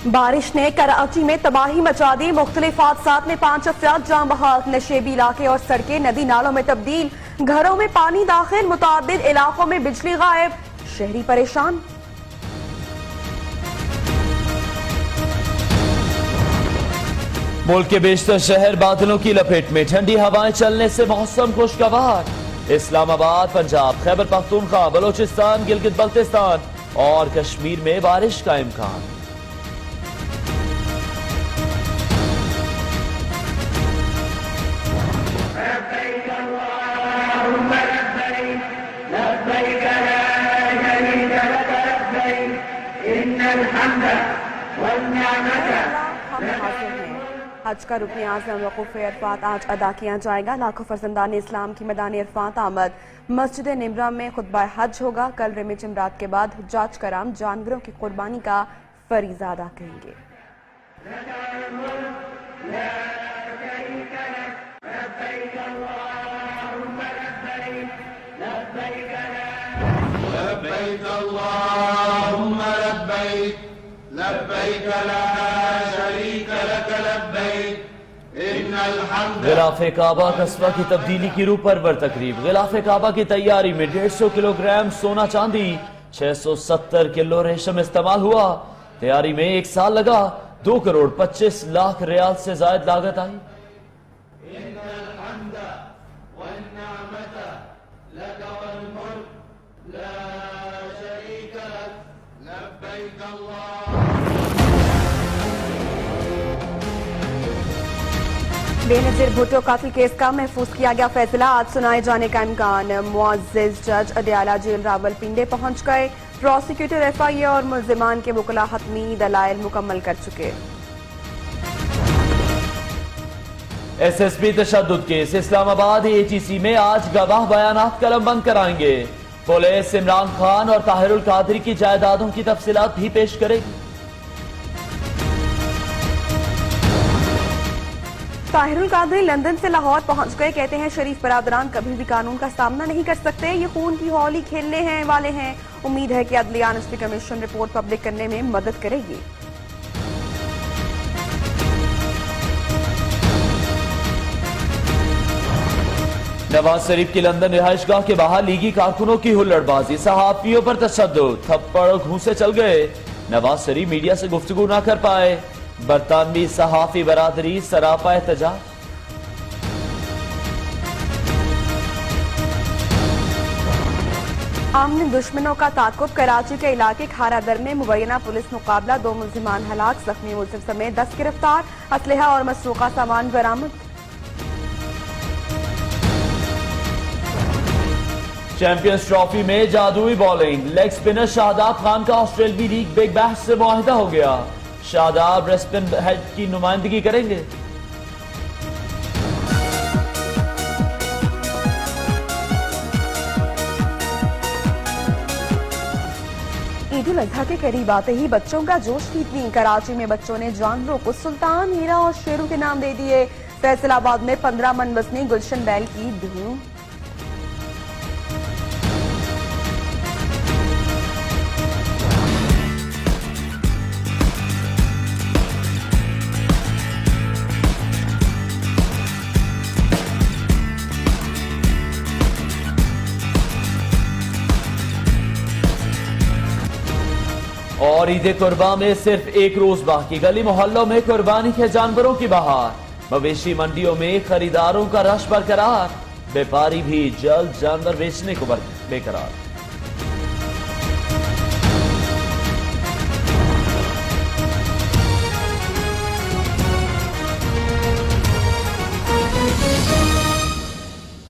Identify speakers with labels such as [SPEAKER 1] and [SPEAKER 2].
[SPEAKER 1] बारिश ने कराची में तबाही मचा दी। मुख्तलिफ हादसात में 5 अफराद जान बहाल। नशेबी इलाके और सड़कें नदी नालों में तब्दील। घरों में पानी दाखिल। मुतादिद इलाकों में बिजली गायब। शहरी परेशान।
[SPEAKER 2] मुल्क के बेशतर शहर बादलों की लपेट में। ठंडी हवाएं चलने से मौसम खुशगवार। इस्लामाबाद, पंजाब, खैबर पख्तूनख्वा, बलोचिस्तान, गिलगित बल्तिस्तान और कश्मीर में बारिश का इम्कान।
[SPEAKER 1] हज का रुकन आज़म वक़ूफ़ अरफात आज अदा किया जाएगा। लाखों फर्जंदान इस्लाम की मैदान अरफात आमद। मस्जिद निमरा में खुतबा हज होगा। कल रिमी जमरात के बाद हुज्जाज कराम जानवरों की कुर्बानी का फरीज़ा अदा करेंगे।
[SPEAKER 2] गिलाफ़े काबा कस्बा की तब्दीली की रूह परवर तकरीब। गिलाफ़े काबा की तैयारी में 150 किलोग्राम सोना चांदी, 670 किलो रेशम इस्तेमाल हुआ। तैयारी में 1 साल लगा। 2 करोड़ 25 लाख रियाल से ज्यादा लागत आई।
[SPEAKER 1] बेनजीर भुट्टो कातिल केस का महफूज किया गया फैसला। आज सुनाए जाने का इम्कान। मुअज़्ज़िज़ जज अदयाला जेल रावलपिंडी पहुंच गए। प्रोसिक्यूटर एफआईए और मुल्जिमान के वकला हतमी दलाइल मुकम्मल कर चुके।
[SPEAKER 2] एसएसपी तशद्दुद केस। इस्लामाबाद एटीसी में आज गवाह बयानात कलमबंद कराएंगे। पुलिस इमरान खान और ताहिरुल कादरी की जायदादों की तफसीलात भी पेश करेगी।
[SPEAKER 1] ताहिरुल कादरी लंदन से लाहौर पहुंच गए। कहते हैं शरीफ बरादरान कभी भी कानून का सामना नहीं कर सकते। ये खून की होली खेलने हैं वाले हैं। उम्मीद है कि अदलिया ऑनेस्टी कमीशन रिपोर्ट पब्लिक करने में मदद करेगी।
[SPEAKER 2] नवाज शरीफ की लंदन रिहाइशगाह के बाहर लीगी कारकुनों की हुल्लड़बाजी। सहाफियों पर तशद्दुद। थप्पड़ घूंसे चल गए। नवाज शरीफ मीडिया से गुफ्तगू न कर पाए। बरतानवी सहाफी बरादरी सरापा एहतजाज।
[SPEAKER 1] आमने दुश्मनों का ताकुब। कराची के इलाके खारादर में मुबैना पुलिस मुकाबला। 2 मुल्जिमान हलाक। जख्मी मुल्जिम समेत 10 गिरफ्तार। असलहा और मसरूका सामान बरामद।
[SPEAKER 2] चैंपियंस ट्रॉफी में जादुई bowling. Leg spinner Shadab Khan का ऑस्ट्रेलियाई लीग बिग बैश से मुआहिदा हो गया। शादाब रेस्पिन हेड की नुमाइंदगी करेंगे।
[SPEAKER 1] ईद उल अजहा के करीब आते ही बच्चों का जोश की। कराची में बच्चों ने जानवरों को सुल्तान, हीरा और शेरू के नाम दे दिए। फैसलाबाद में 15 मन वजनी गुलशन बैल की धूम।
[SPEAKER 2] और ईद कुर्बा में सिर्फ 1 रोज बाकी। गली मोहल्लों में कुर्बानी के जानवरों की बहार। मवेशी मंडियों में खरीदारों का रश बरकरार। व्यापारी भी जल्द जानवर बेचने को बेकरार।